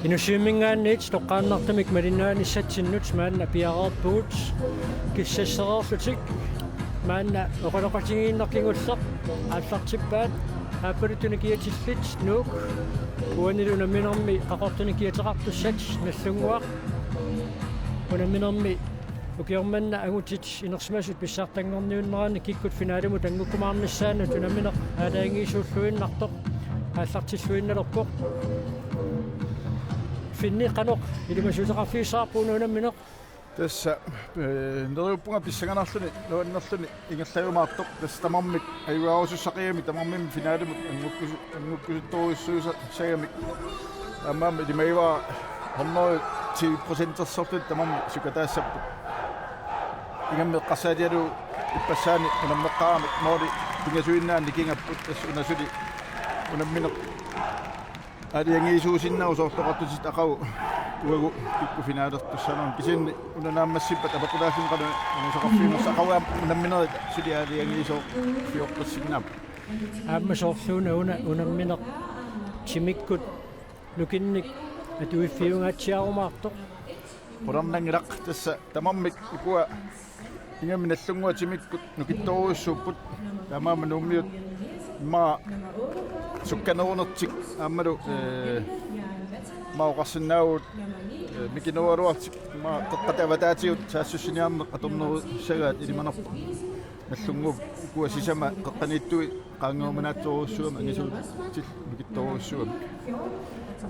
Inusyimingaannit toqqaannartamik malinnaanissatsinnuts maanna piareerpugut kissassererlutik maanna oqaloqatigiinnerkingulleq aallartippaat aappalutuni kiatillit nuuk uaniluna minermi qaqortuni kiateqartussat nallunguaq unaminermi ukiormanna agutit inersmasut pissartanngorniunnerani kikkut finaalumu tangukkumaarnissaanut unamineq aalaangiisuulluinnartoq aallartilluinnalerpoq finni qanoq ilimasuuteqarfiissaarpuunu unamineq tässä neriuppunga pissanganarluni nuannerluni ingerlajumaartoq tastamarmik ayuarusussaqiami tamarmim finaalimut angukkusuttoruissuusa sagamik ammaam ilimaiva honnoru 10% tamarmi sukataassappu ingammeqqarsaatialu ippassaani unammeqqaramik mooli pingasuinnaanni kingapput tass unasuli unammineq aliangiisuusinnarusoortoqartusit aqagu uagu kikkufinaalertussanern kisinni unanaammassippat apaqulaafin qana unusoqarfiimersa aqawaam unamminerita suli aliangiisoo fiorqassignaap aammasoorluuna unammineq timikkut nukinnik atuiffiungaatiarumaartoq qornangilaq tassa tamarmik ikua ingaminallungua timikkut nukittoruussuupput tamaama nuummiut maa sukkanerunertik aammalu maoqarsinnaavut mikinerualuartik maa teqqatavataatigut saassussiniarneq atorneru sagaat ilimanerpa nallunguup ikua sisama qeqqaniittui qaanguumanaatorussuama angisuut til mikittorussuama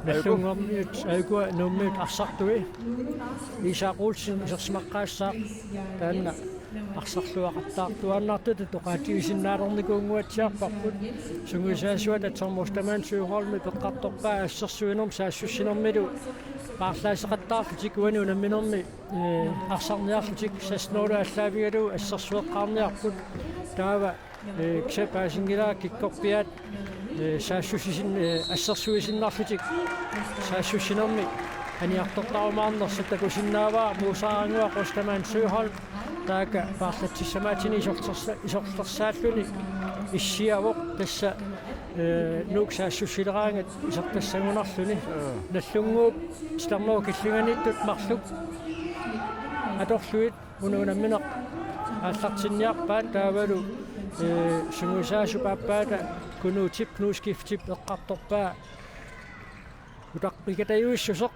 nallungormiut aigua nuummiut arsartui isaaquulsin isersmaqqaassaaq taanna арсарлуақартаартуаннартут тоқаатигисиннаалерникуунгуатсиарпарпут сунгусаасуат атсармустамаан суухорлми пеққарторпаа ассерсуинерм саассуссинермилу paarlaasaqattaarlutik uani unamminermi арсарниарлутик сасноола аллаавигалу ассерсуэққарниарпут таава ксапаасингилаа киккорпиаат саассуссисин ассерсуисиннарлутик саассуссинерми аниартортарумаарнерса такусиннааваа муусаарангуа қостамаан суухол таaka paarlatsissamaatini isortersaalluni issiavoq tassa nuuk saassусилераангат исертассагунарлуни наллунгууп старноо киллинганиттут марлук аторлуит унуунамминеқ ааллартинниарпаат таавалу сунгусаасу пааппаата кунуутип кнуускифтип эққарторпаа утаққикатаюиссусеқ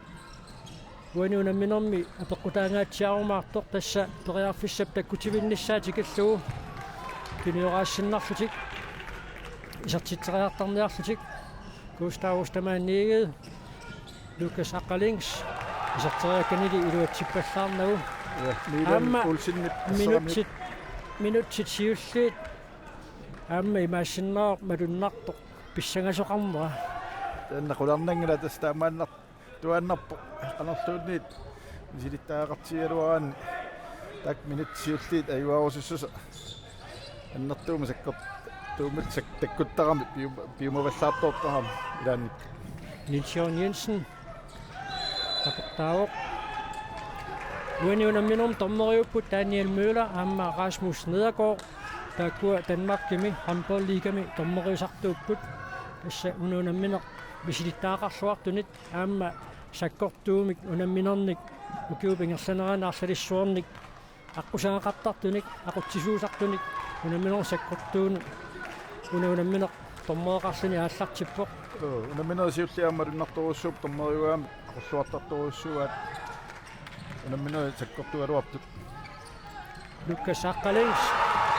уануунамминерми апеққутаангаатсиарумаартоқ тасса периарфиссап таккутивиннссаатикиллугу киниораассиннарлутик исертитсериартарниарлутик густавустамаанниигед лукас аққалингс исертериакканили илуатсиппаллаарнагу амма минутсит сиуллиит амма имаассиннаа малуннартоқ писсангасоқарнера таннақуларнангила тастаамааннар туаннарпо qanarluunniit силиттаагартигалуараани так минутсиуллиит аюарусуссуса аннэртуума саккер тууматсак таккуттарами пиумаваллаартоортарами илаанник Nils-Jørgen Jensen апертаавоқ уаниунамминерм торнериуппут Daniel Møller амма Rasmus Nedergaard тааккуа Danmarkimi håndboldligami торнериусартууппут тасса унуунамминеқ висилиттаақарлуартунит аама саккортуумик унамминерник укиупингерланеранаарлалиссуорник аққусаақартартуник ақутсисуусартуник унамминер саккортууну унамминеқ торнеэқарлуни ааллартиппоқ унамминер сиуллиааммалуннарторуссууп торнериуаами ақуллуартартуруссуаат унамминер саккортуалуартут Lukas Аққалингс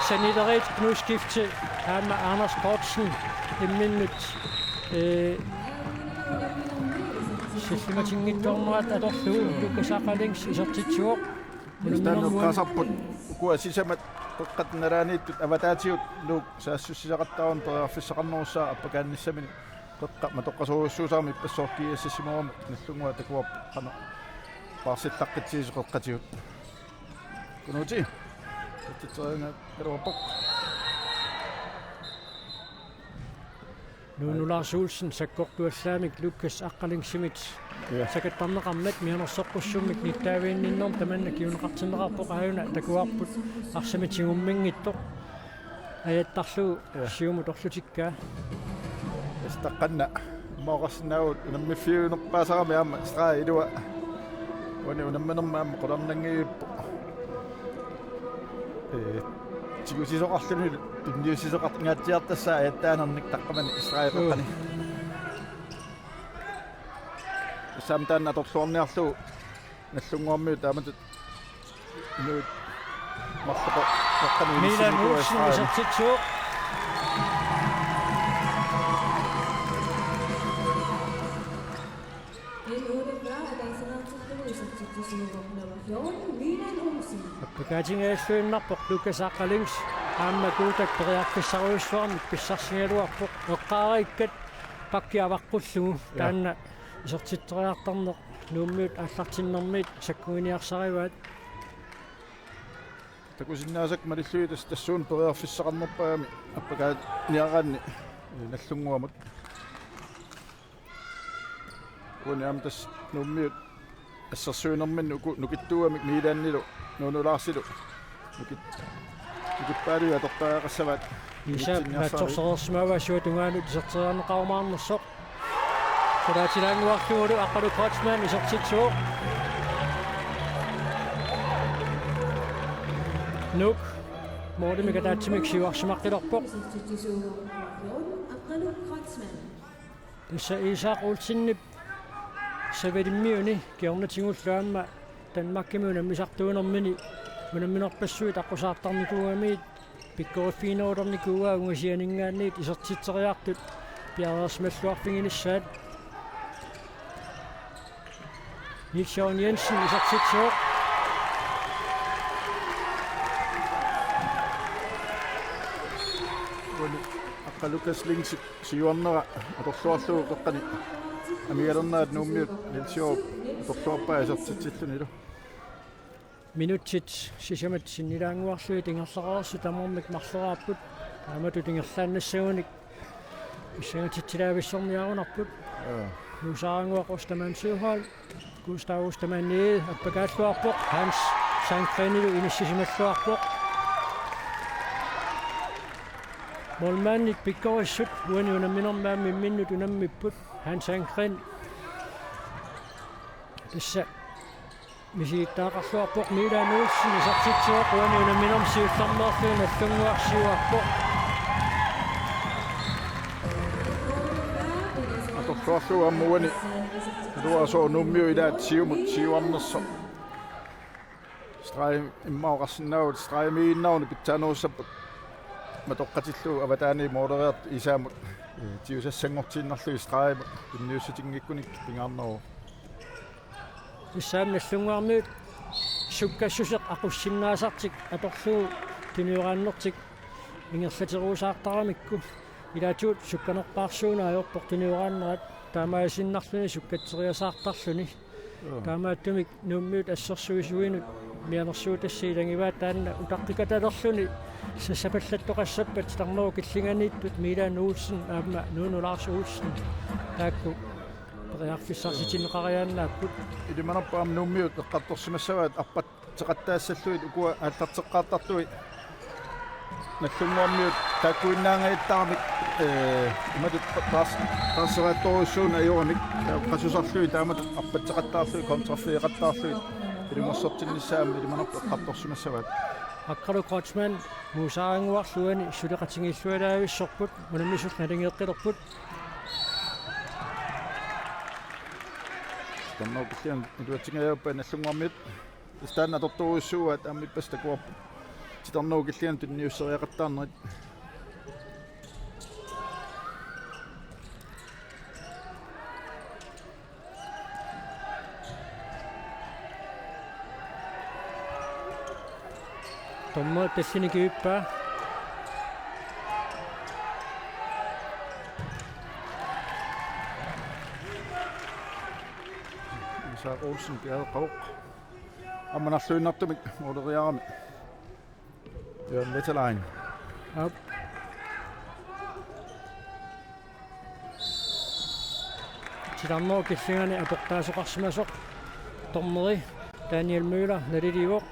санилерит кнускифти аама Anders Kortsen имминнут силлиматингитторнерат аторлуу Lukas Аққалингс исертитсуоқ унамминерқасарпут куа сисамат тоққатнеранииттут аватаатиут лук саассуссисақаттарун периарфиссақарнеруссаа аппакаанниссамини тоққа матоққасоруссуусаарми иппассооркиассисимаруми наллунгуа такуап қана парситтаққитсиисеқеққатиут кунути тэтцээнэ перопок Lars Olsen саккортуаллаамик Lukas Аққалингсимит сакаттарнеқармат мианерсоққуссуммик ниттаавиинниннерм таманна киунеқартиннеқарпоқ аюна такуарпут арсамитсигуммингиттоқ аяттарлуу сиуму торлутиккаа эстаққанна Moqasnaut unammifiunerpaasarami aama straa ilua wani unammanermaama qolarnangiippu tigusisoqarluni tunniusisoqart ngaatiartassaa attaanarnik taqqamani israaeqeqqani samtaan atorluorniarlu nallunguarmiu taamatut nuut marlaqo taqqani Milan Olsen isartitsuuq Appakatingaallуиннарпоq Lukas Aqalings ааммакуутак периарфиссаруйссуармик писсарсигалуарпоq эққаариккат паккиаваққуллугу таанна исертиттериартарнеқ нууммиут ааллартиннэрмиит саккуиниарсариваат takusinnaasак malilluitas tassuun periarfissaqarnerpaami appakaat niaraanni nallunguamut unaam tas nuummiut assarsuunermin nukittuamik miilaannilu nuunulaarsilu nukippaaliu atorpaaqassavaat Isap natsorserersimava suutungaanut iserteriarneqarumaarnersoq Sulaatilaanguarlugulu Aqalu Kotsman isertitsuuq Nuk moodimikataatsimik siuarsimaqqilerpoq Tassa Isaaq Olsinnip savelimmiuni kiornatingulluamma Danmarkkimuuna misartuunermini munamminerpassuit aqusaartarnikuuamiit pikkoriffiinerulernikuugaa ungasianingaanniit isertitteriartut piarersmalluarfinginissaat Nils Jørgen Jensen isertitsuuq Lukas Lings siuarnera atorluarlugu qeqqani amigalernaat nuummiut Nilsior atorluarpaa isertitillunilu Minutsit sisamat sinnilaanguarlui tingerlaqarersu tamormik marleraaput taamatu tingerlaannassaunik issangatitilaavissorniarunarput nuusaaranguaq Ostermann Søhol Gustav Ostermann Nede appakaalluarpoq Hans Sankgrenilu inississimalluarpoq Målmandit pikkorissut uani unamminermaammi minnut unammipput Hans Sankgren tassa misiittaaqarluarpoq Milan Olsen isartitsuuq uani unamminermsiullarnerluun allunguarsiuarpoq atorluarlugu ammuani luasoo nummiu ilaat siumut siuarnerso straim immaoqarsinnaavut straimiinnauni pitsanuussaput matoqqatillu avataani moderaat isaamut tiusassangortiinnarlu straim inniussitingikkunik pingaarneru Issaamnallunguarmiut sukkassuseq aqussinnaasartik atorluu tiniuraannertik ingerlateruusaartaramikku ilaatuut sukkanerpaarsuuna ajorpoq tiniuraannerat taamaasinnarluni sukkatteriasaartarluni taamaattumik nuummiut assersuisuinut mianersuutassiilangivaat taanna utaqqiqatalerluni sassapallattoqassappat tarneru killinganiittut Milan Olsen aamma nuunulaars Olsen taakku periarfissarsitinneqariaannaapput ilimanerpaam nuummiut eqqartorsimassavaat arpat teqattaassalluit ukua aallarteqqaartarluit nallunguarmiut taakkuinnaangaittaarmik imatut taasseraattoruussuun ajuramik qasusarlui taamatut arpatteqattaarlui kontraffiiqattaarlui ilimorsortinnissaami ilimanerpa eqqartorsimassavaat Aqalu Kotsman muusaaranguarluani suleqatingillualaavissorput munammisut nalingeeqqilerput Tanno kian iluatsingaajappa nallunguarmiut istaanna torturuussuuat aammippastakkuarpu titarnuu killian tunniusseriaqattaarnerit tommo tassinikiippaa Isaaq Olsen piareqaruq ammanarluinnartumik moderiarami Jørgen Vettelein op titarnoo killingani aportaasoqarsimasoq tormeri Daniel Møller naliliuoq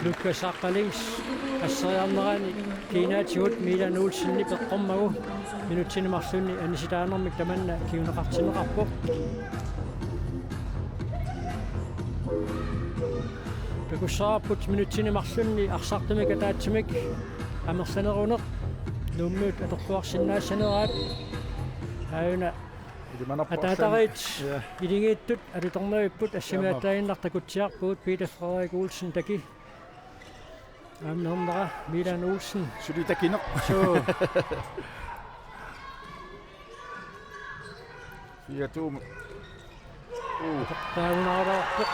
Lukas Aqalings ассериарнерани кинаатигут Милан Олсенни пеққормагу минутсинемарлунни аниситаанермик таманна киунеқартинеқарпоқ пекуссаарпут минутсинемарлунни арсартамик атаатсимик амерсанерунеқ нуммут аторлуарсиннаассанераат ааюна атаатарит илингииттут алуторнавиппут ассимааттаиннартакутсиарпуут Peter Frederik Olsen таки амнернера Милан Олсен сулитакинеқ so фиатум таунаараарпоқ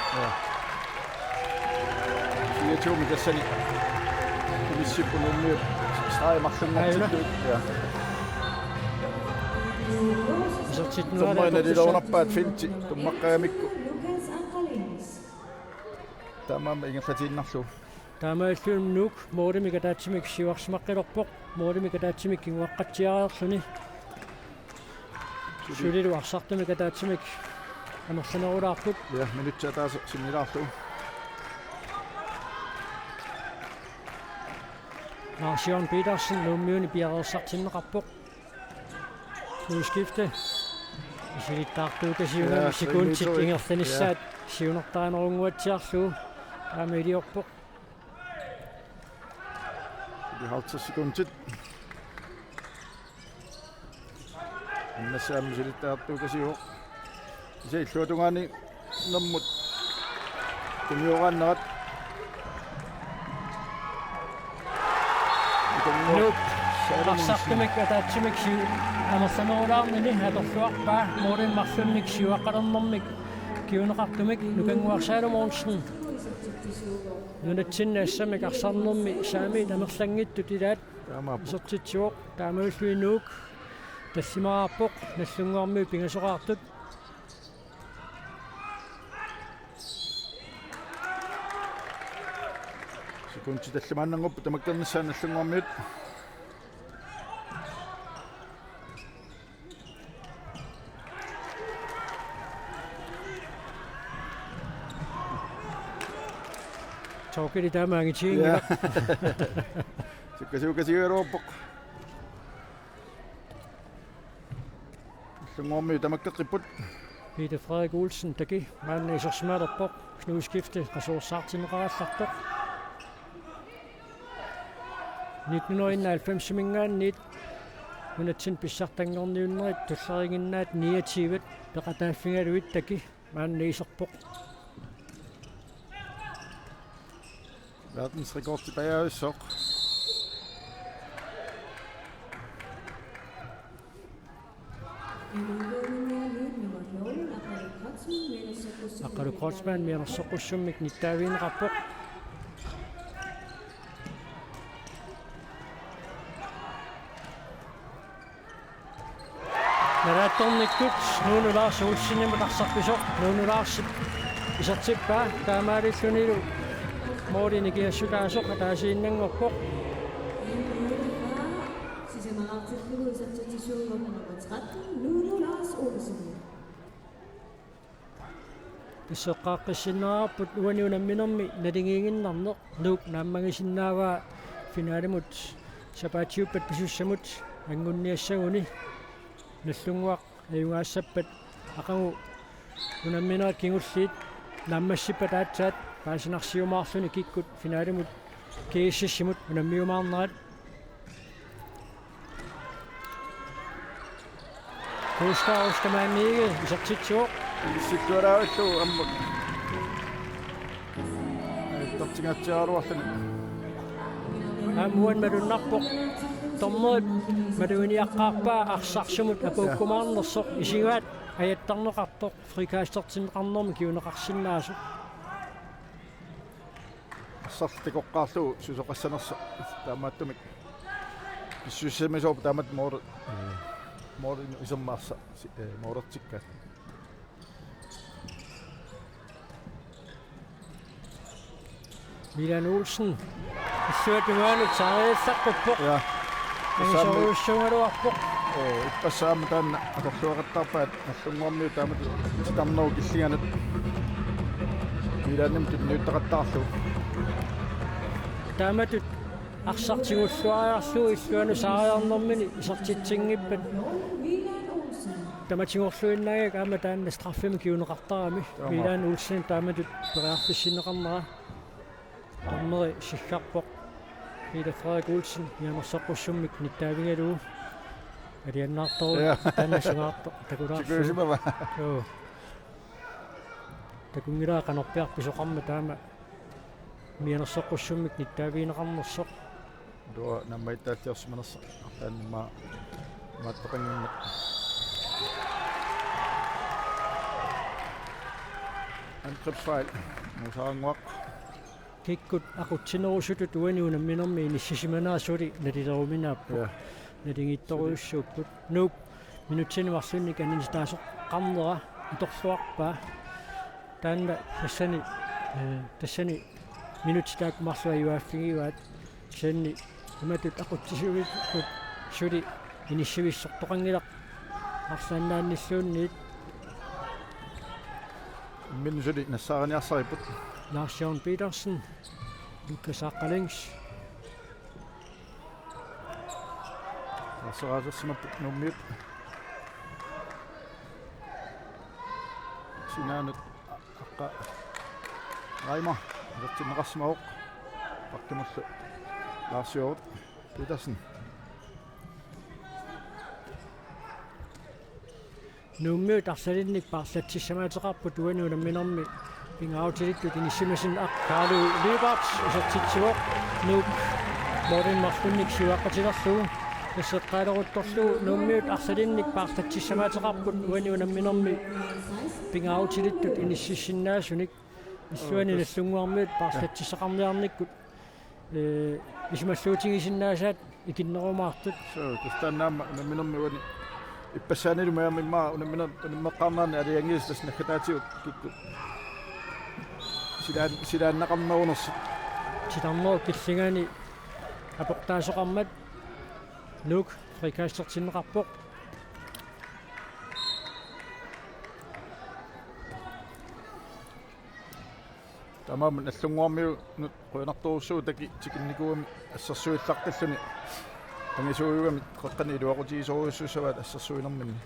фиатум тассани комиссиппунумми сааймарлунгаатсиллуут туммаина дилоонаппаат финти туммаққаамикку тамам ингерлатииннарлу таамааллуун нук моодимикатаатсимик сиуарсимаққилорпоқ моодимикатаатсимик кингуаққатсиараарлуни сулилу арсартамикатаатсимик амерланерулаарпут я минутсатаас симилаарлу Lars-Jørgen Petersen nummiuni piareersartinneqarpoq skifte силиттаартуукасиуна секундсит ингерланissaat сиунертааnerunguatsiarluu аамилиорпоq de 50 sekundtit аннасаам силиттаартуукасиу исаиллуатунгаани наммут тумиораннерат нук арсартамик атаатсимик сиу амерланерулаарнини аторлуарпаа моодиммарлунник сиуаққалернэрмик киунеқартумик нукангуарсаалумоорсен нунатсиннаассамик арсарнерми саами тамерлангиттут илаат сертитсуоқ таамауллуинуук тассимаараппоқ наллунгуарми пингасоқаартут секундти таллимааннангуппу тамаккернissaан наллунгуармиут Taukeli taamaangitiinga суккасиукасиуэрууппоқ наллунгуарми тамаккеққиппут Peter Frederik Olsen таки маанна исерсимаалерпоқ кнуускифте қасуурсаартинеқараллартоқ 1991 мингаанниит унатсин писсартангорниуннерит туллеригиннаат ниативат пеқатааффингалуит таки маанна исерпоқ verdensrekord tilbage i sok. Aqalu Krotsman mianersoqussummik nittaaviineqarpoq Naraattornikkut nuunulaars ulsinnimuqarsarpisoq nuunulaarsit isartippaa taamaalillunilu moodinikiassutaasoq ataasiinnanngorpoq исеққааққиссиннераарпут уаниунамминерми налингиингиннарнеқ нуук нааммагисиннааваа финаалимут сапаатиуппат писуссамут ангунниассагуни наллунгуақ аюнгаассаппат ақагу унамминерат кингуллиит нааммассиппат аатсаат паасинарсиумаарлуни киккут финаалимут кииссассимут унаммиумаарнерат Кустаустаманиге исертитсуоқ Сикуарааллу амма тартингатсиаруарлани амуан малуннарпоқ тормуут малуиниаққарпаа арсарсумут апууккумаарнерсоқ исигаат аяттарнеқартоқ фрикаастертинеқарнерми киунеқарсиннаасу сартикоққаарлу сусоқассанерса таамааттумик иссуссамисооп таамат моор исэммаарса моорертиккаат Милан Олсен иссуатугаанут саариалларпаппоқ я саариуссунгалуарпоқ иппассаама таанна аторлуақаттарпаат наллунгуарми таамат тамноо киллиганат миланним тинниуттақаттаарлу taamatut арсартигуллуариарлуу иллуану саариарнэрмини исартитсингиппат таматингорлуиннаагак аама таанна страффими киунеқартарами Милан Улсен тааматут периарфиссинеқарнера таммери сиггарпоқ Peter Frederik Olsen ямерсоққуссуммик ниттаавингалуу алианнаартоо тааннасугаарто такулаарсуу joo такунгилаа канорпиарписоқарма таама мианерсоққуссуммик ниттаавинеқарнерсоқ дуа наммайтаатиарсиманерса таанма маттоқангинна антрепфайл мусаангуақ киккут ақутсинерусутут уаниунамминерми иниссисиманаасули налилеруминааппу налингитторуйуссууппут нууп минутсинуарлунни каннис таасоқ қарнера иторлуарпаа таанна тассани минутситаак марлуа юааффигиваат санни иматут ақутсисугиккут сули иниссивиссортоқангилақ арсааннаанниллуунниит минусули нассаараниарсариппут Lars Jørgen Petersen, Lukas Akkalings. Asaraasarsimaput nummiut sinaanut aqqa raima asertinneqarsmaoq partimullu Lars Jørgen Petersen Nummiut arsalinnik parlattissamaateqarput uanuunamminermi pingautilikut inissumasin Carlo Leberts usertitsuoq nuuk Morten Marfunnik siuaqqatilerluu тассеққалерутторлуу нууммиут арсалинник парlattissamaateqarput uanuunamminermi pingautilittut иниссиссиннаасуник иллуани наллунгуармиут парlattisseqarniarnikkut исмаллуутингисиннаасаат икиннерумаартут so тастаннаама унамминерми уани иппассаанилумаамиммаа унаммеққарнаани алиангиис таснахкатаатиут кикку сидааннақарнерунерс ситарноо киллигаани апортаасоқармат нук фрикастертиннеқарпоқ тамаам наллунгуармиу қуинарторуссуу таки тикинникуами ассерсуилларталлуни тангисууюгами қеққани илуақутигисоруйуссуусаваат ассерсуинерминни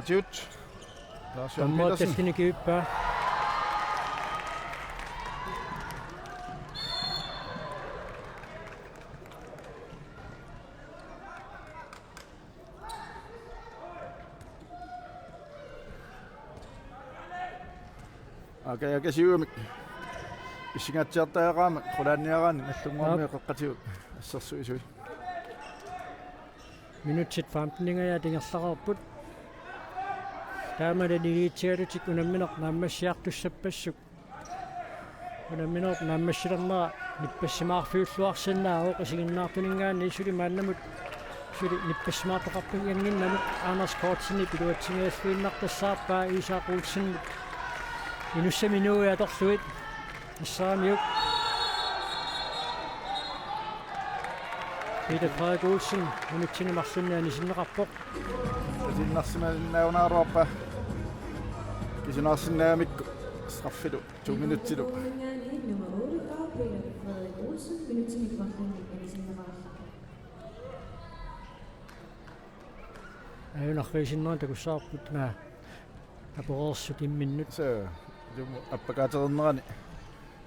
qatiut Lars Jørgen Petersen таммаатталлиникиуппаа акаякасиуами исингаатсиартаақаама қулаанниараани наллунгуармиа қеққатиут ассерсуисуи минутсит 15 тингерлақарпут таамалалигиитсигалутик унамминеқ нааммассиартуссаппассук унамминеқ нааммассилернера ниппассимаарфиуллуарсинаа оқисигиннаартунингаани исули мааннамут сули ниппассимаартоқарпун янгиннамут Anders Kortsini пилуатсингааллуиннартассаарпаа исаақуутсиннут инуссаминууяаторлуит иссаамиук Peter Frederik Olsen минутсинумарлуннаани синнеқарпоқ синнарсимааннаунаруарпа кисинаарсиннаамикку страффилу 2 минуттилу аюнарфисиннера такуссаарпут наа апорерсут имминнут so jum appakaaternerani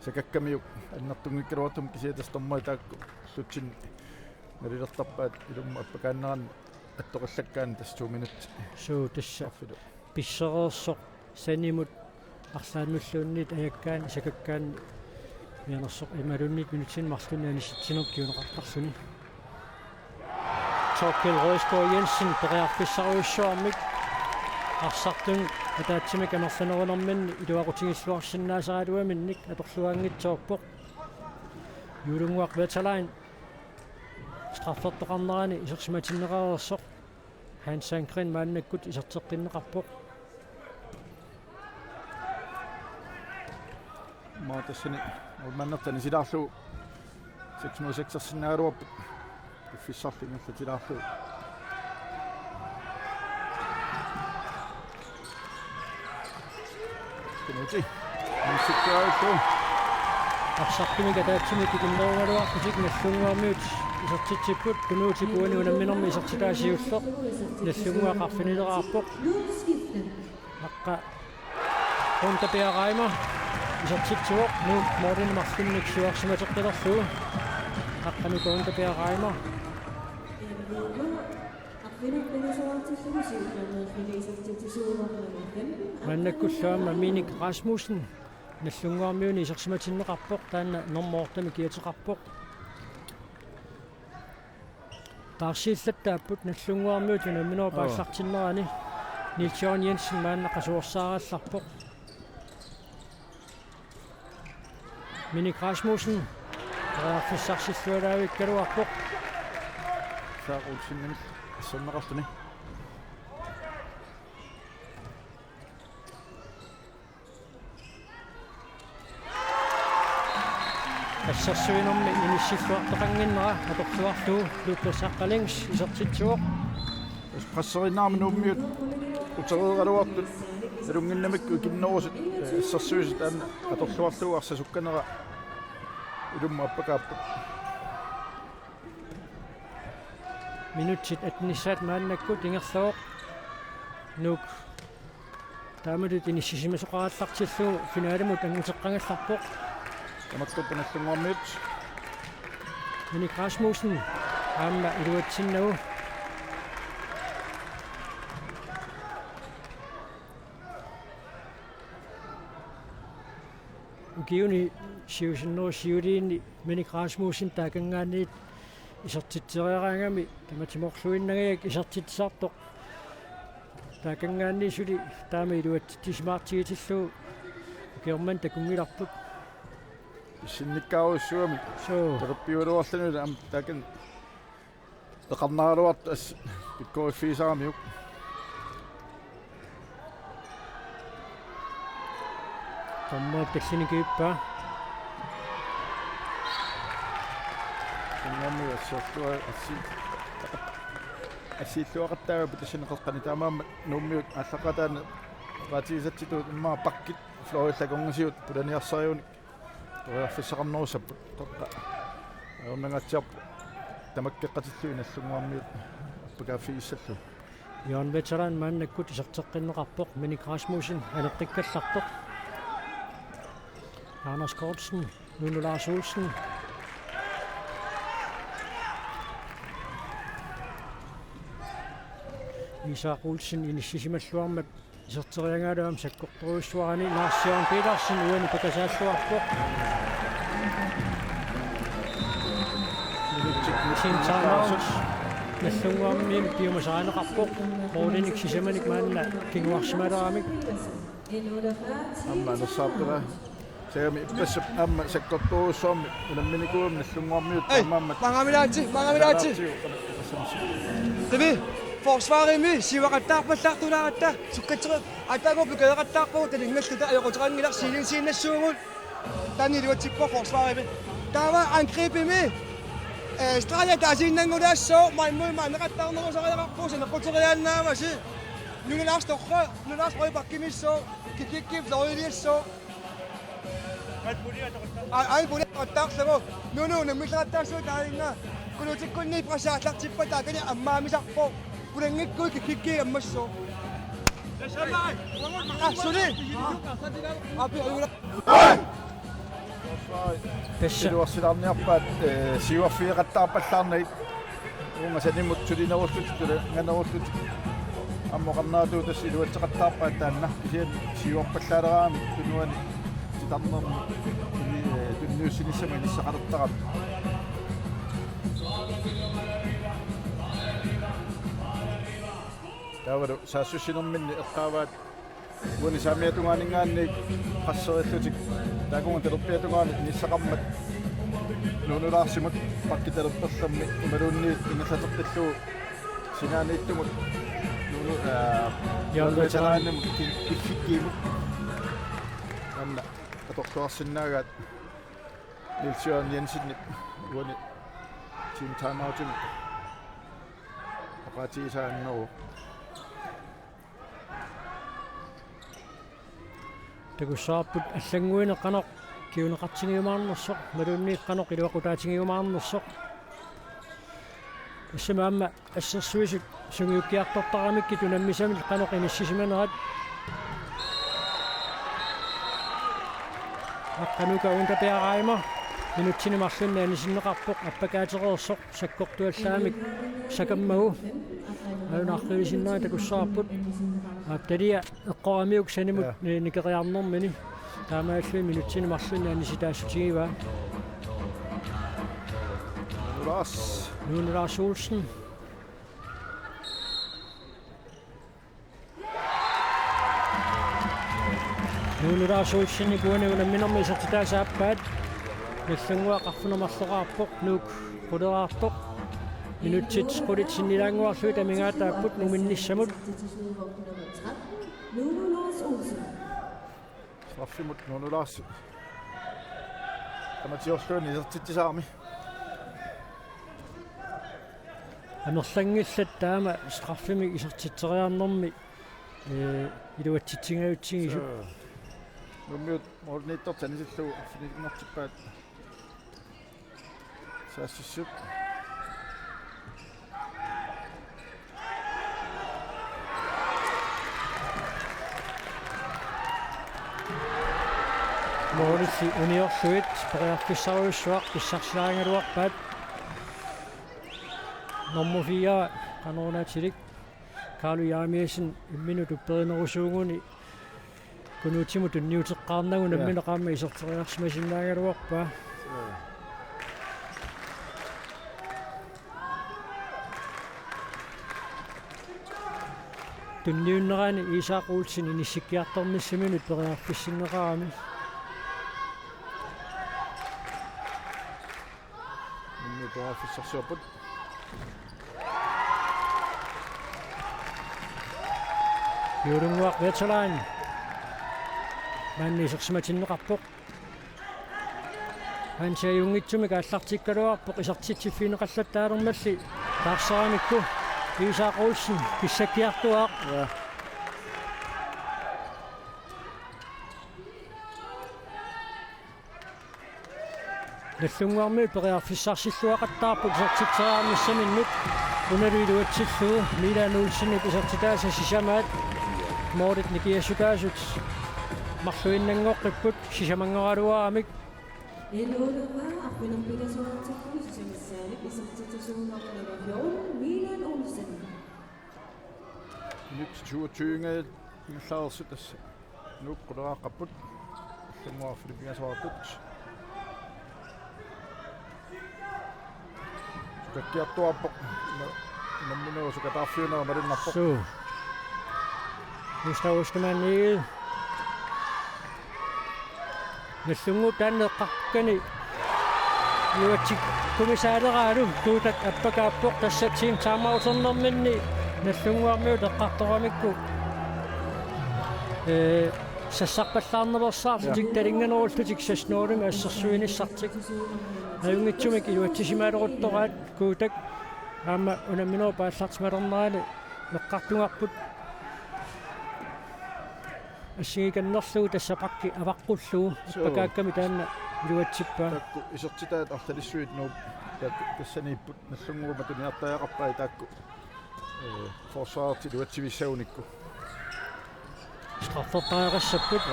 sakakkamиук аннартунгиккалуартум кисиатастормой таакку лутсин налилертарпаат илумма аппакааннерани аттоқаллаккаани тас 2 минут суу тасса писсереерсоқ санимут арлааннуллуунниит аяккаани сакаккаани мианерсоқ ималунниит минутсин марлуннаани ситсинер киунеқартарсуни Torkild Røsgaard Jensen периарфиссаруйуссуармик арсартун атаатсимик амерланерунэрминни илуақутигиллуарсинаасаалуаминник аторлуаангитсоорпоқ юлунгуақ ветерлайн страффертоқарнерани исерсиматиннеқарерсоқ Hans Sandgren мааннаккут исертеққиннеқарпоқ маатассани улманнертани силаарлу 606 синнааруарпут Fissarlinga tilaarlu. Kinuti. Musikkaalu. Arsarpimiga taatsumik ikinnerualuarputik nallunguarmiut isartitsipput kunuutipuani unamminermi isartitaasiulleq nallunguaqarfinileraarpoq aqqa qontapiaqaima isartitsuoq nuuk moorinimarfinnik suarsimateqqilerluu aqqami qontapiaqaima mannakkulluamma Minik Rasmussen nallunguarmiuni isarsimatinneqarpoq taanna normortami kiateqarpoq taarsiillattaapput nallunguarmiut unamminerpaallartinnerani Niels Jørgen Jensen maanna qasuorsaaraallarpoq Minik Rasmussen fissarsillualaavikkaluarpoq Saaqulsinnik assannaqartuni. Assassuinermi inissilluartaqanginnera atorluarluu luuppasaqqalings isertitsuoq Qasserinnaarmi nuummiut uterieraluartut ilunginnamikku kinnerusit assassuisit aan atorluarluu arsasukkanera ilumma appakaappat minutsit atnissat maannakkut ingerluoq nuuk taamatut inissisimasoqarallartilluu finaalimut anguteqqangallarpoq tamakkapanallunguarmiut Minik Rasmussen aamma iluatsinnagu ukiuni siuliini Minik Rasmussen taakangaanniit isartitseriaraangami tamatimorluinnagajak isartitsartoq taakangaanniisuli taama iluattisimaartigitilluu ukiorman takungilarput sinnikkaaruissuami so terappiuluarlanula am takan eqarnaaluart as pikkoiffiisaamiuk tommoot tallinikiippaa Ngami assortua assilluaqattaagaput assineqeqqani taamaamma nuummiut allaqataana qaatigisatsituut immaa pakkit florillakonngisiut pulaniarsariuni toiarfissaqarnerusapput toqqa aunangatsiarpu tamakkeqqatillu inallunguarmiut appakaaffigissallu Jørgen Veteran maannakkut isarteqqinneqarpoq Minik Rasmussen aneqqikkallarpoq Anders Kortsen Nuno Lars Olsen Isak Olsen inissisimalluarmat iserteriangaaluam sakkortoruissuarani Lars Jørgen Petersen uani pakasaalluarpoq Sintaanarus nallunguarmiim piumasaaneqarpoq moolinik sisamanik maanna kinguarsimaleraamik amma nasaaptera sagami ippassap amma sakkortoruissuarmi unamminikuum nallunguarmiut taamaamma Mangamilaatsi. Tabi forsvarimi siwaqattaarpallartulaaqatta suqqatteri ataagopu kaeqattaarpu talingalluta ajoqutiqangilar siinassuungut taani luatikko forsvarimi taava angripimi Australia taasiinnangulaasso maimui maaneqattarnerusariaqarpu saneqquteriaannaamasi nungulaarstoqqa nulaarqoi pakkimisso kikikkip loriliasso ai puliaqattaarlagu nunu nammillaqattaarsu taalinga kulutikkunni prasaallartippa taakani ammaamisarpo pulangikku kikikki ammasso suli api ayula pessa siluarsilaarniarpaat siuarfiiqattaarpallaarnait uunga sanimut sulinerullut nganerullut аммоқарнаатуу иluатсеқаттаарпаа таанна кисиан сиуарпаллаалераами тунуани ситарнерми тунниуссинissами ниссақалертарап тавару саассуссинерминни эққааваат уни самиатунгаанигаанни qasseriallуtik таагунга телерпиатунгаани ниссақармат нунулаарсимут паккителерперлэрми ималуунниит ингерлатеққиллуу синаанииттумут Jørgen kikkiimut anna atortuarsinnaagaat Niels Jørgen Jensen uani team timeoutin oqatiisaanneru takussaarput аллангуинеққанеқ киунеқартингиумаарнерсоқ малуннииққанеқ илуақутаатингиумаарнерсоқ ассамаамма ассерсуисут сунгиуккиартортарамикки тунаммисамил қанеқ иниссисиманерат аққанука унтапиараима минутсинемарлунна анисиннеқарпоқ аппакаатерерсоқ саккортуаллаамик сакаммагу алунааррилисиннаа такуссаарпут апталия эққорамиук санимут никериарнэрмини таамааллуи минутсинемарлунна аниситаассутигива Lars Olsen. Lars Olsen i buene under minder med sig til deres arbejde. Med fingre raffunder masterapok nu koderator. Minutit skodet sin i lang år slut af mingat der put nu min nissamut. Straffimut nu Lars. Kan man sige også i til sammen. Анерлангиллаттаама страффимик исертитсериарнэрми илуатситсингаутсигису нуммиут морниттортанисиллу аффинигнартиппаат саассиссут мориси униорсуит периарфиссаруйуссуақ писсарсилаарингалуарпаат Nummer 4, Kanona Tilik, Carlo Jarmiesen, minute bedre kun utimu tu niu teqarnagu namminaqaama iserteriarsmasinnaaгаluarpa tunniunnerani Isaaq Olsen inissikkiartornissimini periarfissinneqarami nummi periarfissarsuaput Jurunguaq Vetsalaan mannisersimatinneqarpoq Hansajungitsumi kaallartikkaluarpoq isartitsiffineqallattaalermalli taarsaranikku Isaaq Olsen kissakkiartuaq Nallunguarmi periarfissarsilluaqattaarput isartitseraarnissaminnut unaluiluatsilluu Milan Olsen isartitaasa sisamaat Morit nikiassukaasut marluinnangoqqipput sisamangeraluaramik Elolua aqpinarpikasuartikku sisamassaalik isartitsuunaqnavafjorun Milan Olsen nyt 27 ingellaersut assa nuuqqulaaqapput иллангуар филиппинасуарпут сукаккиартуарпоқ намминеру сукатаарфиунера малиннарпоқ so Mustavustamanil Nallungu tanneqqarkani yuatik kumisaaleralu tuutak appakaappoq tassatsin taamausernerminni nallunguarmiu teqqartoramikku sassarpallaarnelersaarlutik talinganerullutik sasnuulumi assersuinissartik ajungitsumik iluatsisimaaleruttoraat kuutak aama unamminero paallartimalernerani eqqartungarput Assigikannerluu tassapakki avaqqullu appakaakkami taanna iluatsippaa takku isertitaat artalissuit nuup tassaniipput nallunguuma tuniartaaqarpai taakku forsvaarti iluatsivissagunikku straffertaaqassapпут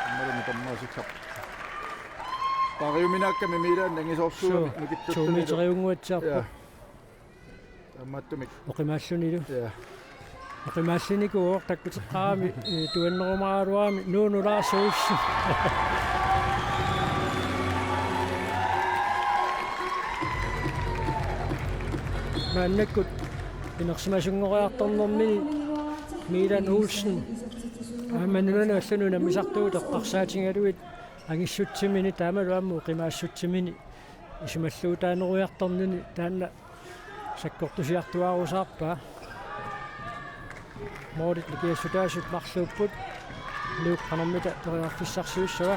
аммалуми таммаасиккап париуминааkkami Milan nangisorsuumi nukittuttuni tuumiteriunguatsiarpu аммааттумик oqimaallunilu я oqimaallunikuuor takkutеққарами туаннерумааралуарами нууну Lars Olsen мааннаккут инерсимасунгориарторнэрмини Milan Olsen амманунана аллануна мисартуут эққарсаатингалуит агиссутсимини таамалуамму қимаассутсимини исималлуутаанеруйарторнини таанна саккортусиартуаарусаарпаа Morit nikiassutaasut marluupput luuqqanermita periarfissarsuussava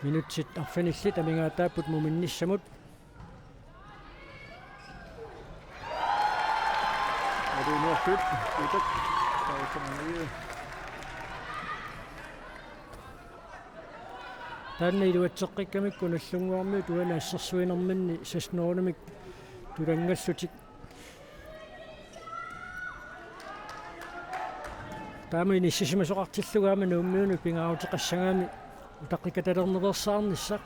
Minutsit arfinillit amingaataaput muminnissamut. Og det er nu fedt. Det er Tanni iluatseqqikkamikku nallunguarmi tuana assarsuinerminni sasnoonamik tulangassutik taamini sisimasoqartillugaama nuummiunu pingaarutiqassagaami utaqqikatalernereersaarnissaq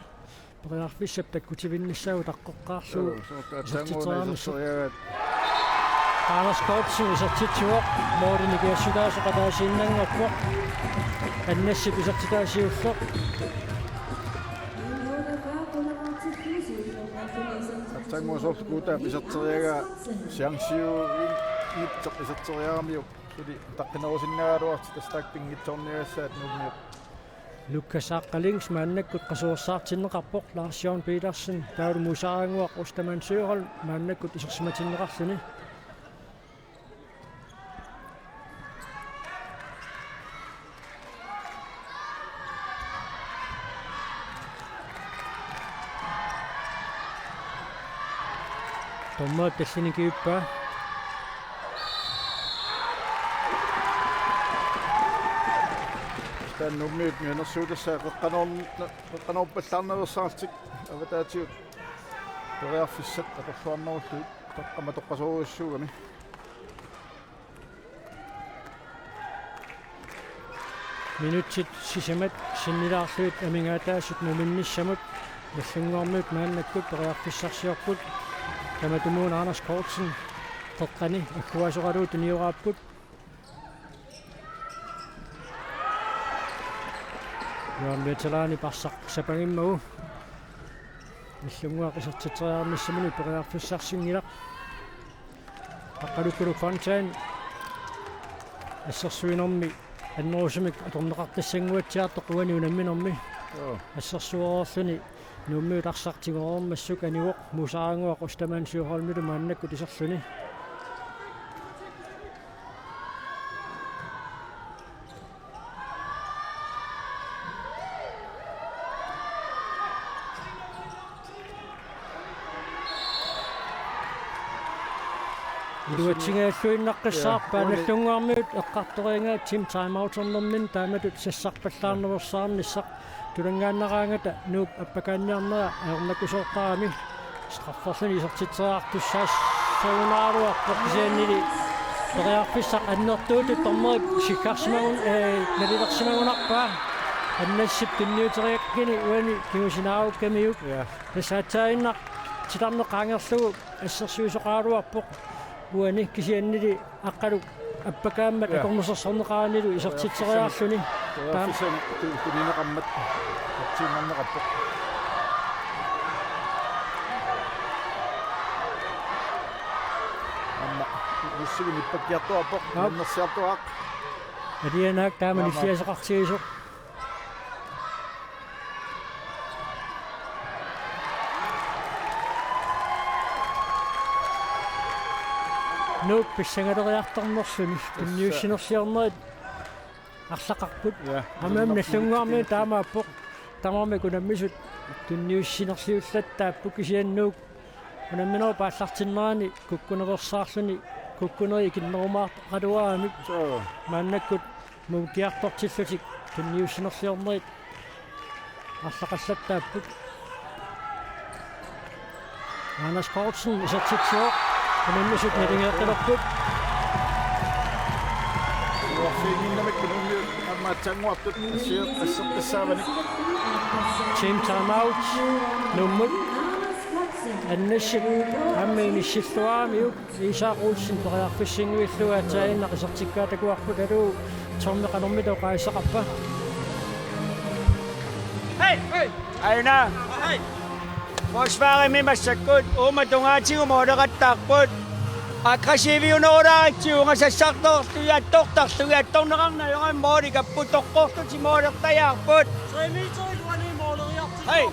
periarfissap takkutivinnissaagu taqqoqqaarlugu sertiteraarnissaq Anders Kortsen isartitsuoq moodini kiassutaasoqataasiinnanngappoq annassip isartitaasiulloq Tangmosov kuuta pisarteriaga siangsiu nitsoq pisarteriaramiu suli taqqinerisinnaagaluarti tastaakpingitsorniassaat nuummiuq Lukas Aqalings maannakkut qasuersaartinneqarpoq Lars Jørgen Petersen taulu musaanguaq Osterman Søholm maannakkut isersimatinneqarluni Tomma tessinikiuppaa Tän nummiut miunersuutassa qeqqanorpallarnerersaartik avataatiut periarfissat aqorluarnerulluut taqqamatoqqasuurissuugami Minutsit sisamat sinnilaarluut amingaataasut muminnissamut nallunguarmiut maannakkut periarfissarsiorput Tamatumuun Anders Kortsen teqqani akkuasoqaluut niuraaput Joan Veterani passaq sapangimmagu nallunguaqisartiteriarnissamuni periarfissarsinngilaq aqqalukkuluk Fontaine assersuinermi annorusimik atorneqartissanguatsiaartoq uani unamminermi assersuorerluni nuummiut arsartigoormassuk aniuoq musaanguaq Osterman Søholmilu maannakkut iserluni Iluatsingaаллуиннаққиссаарпаа наллунгаармиут эққарториингаа тим таймаутэрнэрмин тааматут сассарпаллаарнерсаарнissaq тулангааннараангата нууп аппакаанниарнера аернаккусооқтарами страфферлуни исертитсераартуссаас саунааруарпоқ кисианнили периарфиссақ аннертуутут тормерик сиккарсимагун налилерсимагунарпаа аннассип тунниутериаккини уани кигусинааруккамиук тасаатаиннақ титарнеқаангерлугу ассерсуисоқаалуарпоқ уани кисианнили аққалук аппакааммат акорнусерсарнеқаанилу исертитсериаарлуни таамсан тулинеқаммат тиманнеқарпоқ амма миссуги ниппаккиартуарпоқ нерсиартуақ адианаак таамани сиасеқартигисоқ Nuuk pissangaleriartarnerluni tunniussinersiarnerit арлақарпут амаам наллунгаарми таамааппоқ тамарми кунаммисут tunniussinersiуллаттааппу кисианнуук унамминера пааллартиннерани куккунерерсаарлуни куккунери киннерумаар қалуаамик мааннаккут муукиартортиллутик tunniussinersiарнерит арлақаллаттааппут Anders Kortsen исертитсуоқ Kunammisut nalingeerqilorput уарфиингиннамик кунумми аммаатсангуартут ассеққиссааваник team timeout nummut аннассик аммиинissилluаамиук исаақуусsin периарфиссингуиллугаатаиннақ исертиккаатакуарпут алуу торнеқанэрмитоо қаиссақарпа Hey! Aina! Hey! Forsvaret massakkut umatungaatigu mooderattaarput aggressiiviunooraatsiunga sassartortuiattortartuiattorneqarnayoram moodikapputoqqortuti moodertajaarput 3 meter uani mooderiartik Hey!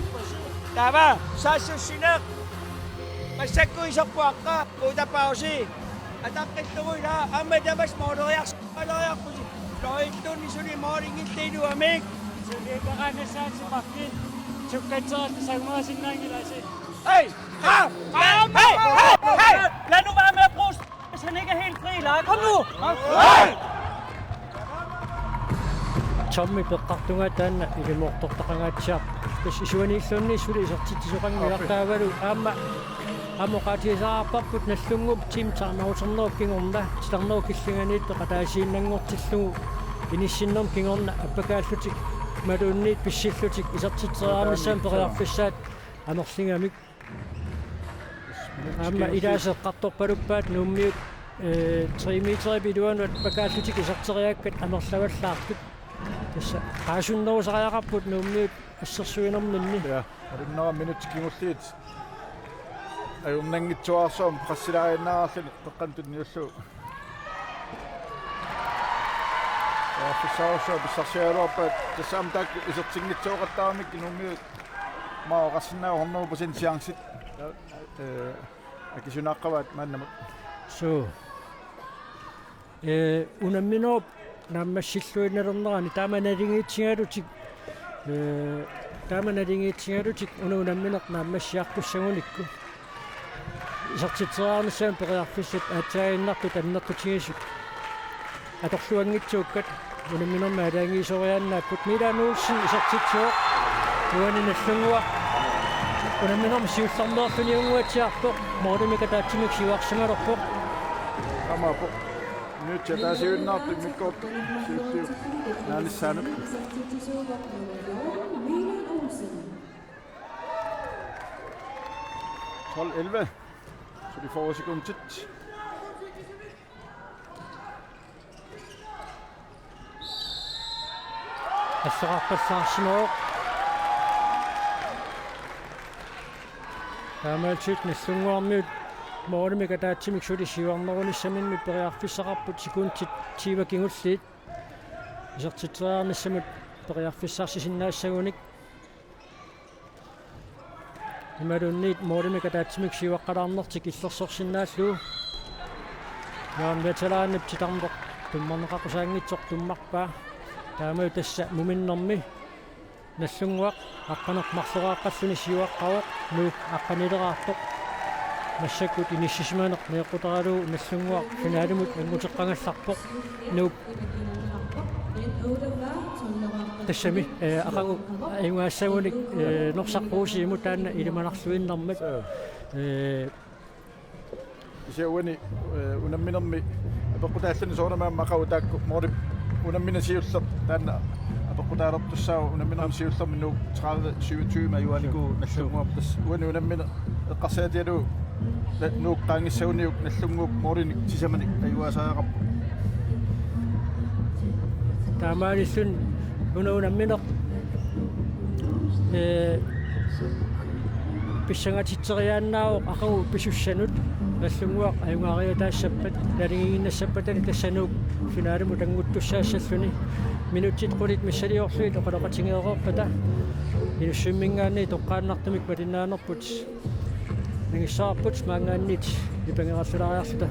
Tava sassussineq massakku isorpuaqqa utapausi ataqqitturuila ammatamas mooderiarsaleriarpusi loittunni suli moodingilliiluamik suliqaqanasaatiqarkin Tukkaitsaat sangmaasinnaangilasi. Hey! Hey! Lad nu være med at bruge hvis han ikke er helt fri, Lars. Kom nu! Hey! Tommy peqqartunga taanna ilimortortaqangaatsaap kas isuaniillunni suli isortitisuqangilartaavalu aamma amoqaatiisaqarparput nallungup team tarnauternerup kingorna tilarneru killinganiit peqataasiinnangortillugu inissinnerm kingorna appakaallutik maluunniit pissillutik isartitseraanissaam periarfissaat anorlingamik aamma ilaaseqqartorpaluppaat nuummiut 3 meteri piluanuat pakaallutik isarteriaakkat anerlavallaartut tässä qaasunnerusariaqarput nuummiut assersuinerminni ja arinera minut kingulliit ajurnangitsuarsoom qassilaainnararluni peqqantunniullu Fissausho bissarsialuarpaat tassaam taak isertingitsuoqattaarmik nuummiut maa qassinnaa 100% chance akisunaqqavaat maannamut so unamminoob nammassilluinnernerani taamanalingiitsingalutik unammineq naammassiartussagunikku isartitseraanissaam periarfissat aatsaainnartut annertutigisuk atorluangitsuukkat unamminerma alaangiisoriaannaapput milaanuulsin isartitsuoq uaninallungua unamminerma siullarneerluniunguatsiarpoq moorlimika taatsimik siuarsangalerpoq amapo nyt taasiunnaartu mikkoop siuttiu naanissaanut Hold 11, så de får også kun tit. Assaqarpassaarsimoq taamaalchut nallunguarmiut moorlimika taatsimik suli siuarnerunissaminmit periarfissaqarput sikuntit tiiva kingulliit isertitseraanissamut periarfissaarsisinnaassagуник imalunniit moorlimika taatsimik siuaqqalaarnertik illersorsinnaalluu yaam veteraanip titarneq tummarneqaqusaangitsoq tummarpaa taamau tassa muminnermi nallunguaq aqqanermarleraaqқаллуни siuaqqaroq nuuk aqqanileraartoq массаккут иниссисиманеқ неэққутаралуу наллунгуақ финаалимут ангутеққангалларпоқ нууп тассами ақагу аюнгаассагуник норсаққуусиимут таанна илиманарлуиннэрмат исеуани унамминерми апеққутааллани соорнамаама ақагу таакку моорip unamminan siullert taanna apeqqutaalertussaau unammineram siullermi nuuk 30-27 majuaniku nallunguap tass uani unammina eqqarsaatialu nuuk qaangissauniuk nallunguup moorinik sisamanik ajuasaaqarpu taamaalillun unammineq pissangatitseriaannaaoq aqagu pisussanut nallunguaq ajungaariataassappat nalingiginnassappatani tassanuuk finaalimut anguttussaassalluni minutsit qulit missaliorluit oqaloqatingeeqorpata inussimmingaanni toqqaannartumik malinaanerput nangissaarput maangaannit ipangerallulariarluta